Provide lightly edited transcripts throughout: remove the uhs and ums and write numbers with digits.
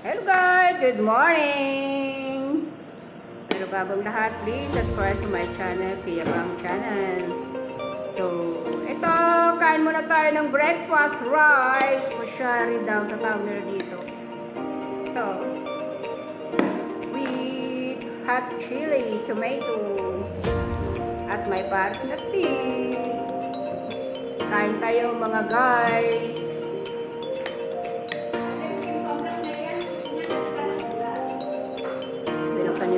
Hello guys! Good morning! Pero bagong lahat, please subscribe to my channel, Kuya Bang Channel. So, ito, kain muna tayo ng breakfast rice. Koshari daw sa tawag nila dito. Ito, with hot chili, tomato, at may parang na tea. Kain tayo mga guys.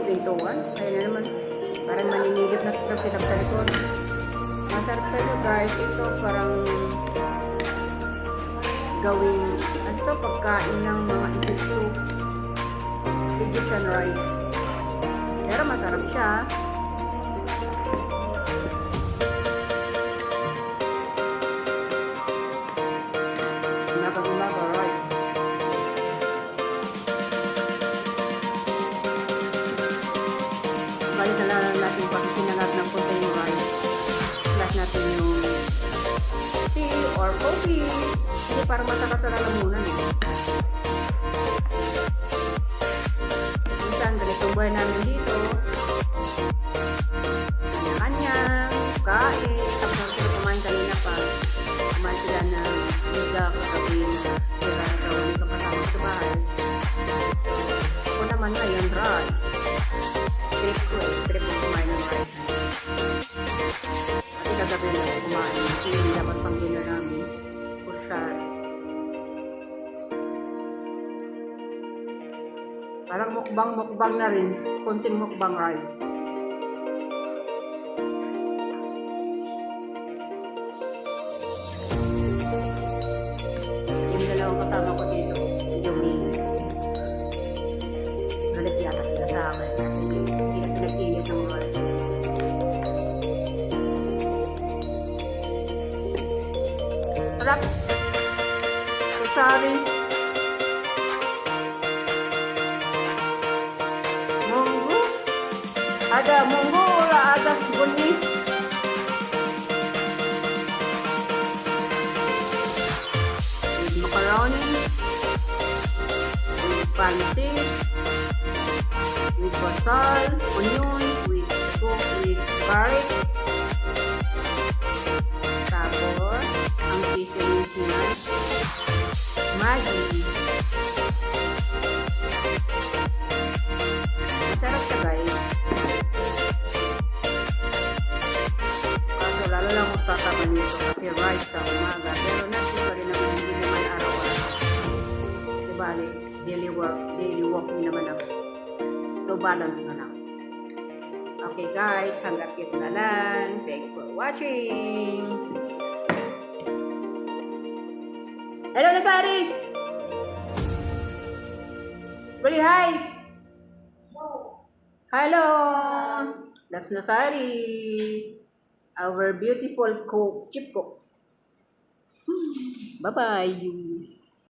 Pintuan. Ayun na naman. Parang maninilip na sa pinagtalikon. Masarap tayo guys. Ito parang gawing ito pagkain ng mga Egyptian rice. Pero masarap siya. Umaga rice. Balik na lang natin pag sinangat ng punta yung rice. Plus natin yung tea or coffee. Kasi parang masarap na lalamunan eh. Minsan ganitong buhay namin dito. Kanya-kanya. Kain. Tapos na sila kumain kanina pa. Kumain sila na nila kagabi na sila na gawin kapasama sa bahay. Ako naman ngayon rice. Trip ko kumain ng rice. Kasi kagabi na kumain. Hindi dapat pang dinner namin. Koshari. Parang mukbang na rin. Kunting mukbang rice. Yung dalawang kasama ko dito. Yung galit yata sila sa akin. Pinagkilit ng mga sarap. Shari. Mongo. Ada mongo wala ada bunyi. With macaroni. With pancit. With basal, onion, with garlic. Tapos, ang seasonings niya, Maggi. Masarap siya guys. Kaso lalo lang magtataman nito kasi rice sa umaga. Pero natin pa rin naman hindi naman araw-araw. Diba, daily walk din naman ako. So, balance na lang. Okay guys, hanggang dito na lang. Thanks for watching. Hello na Shari! Bali, hi! Hello! That's na Shari. Our beautiful cook, chip cook. Bye-bye.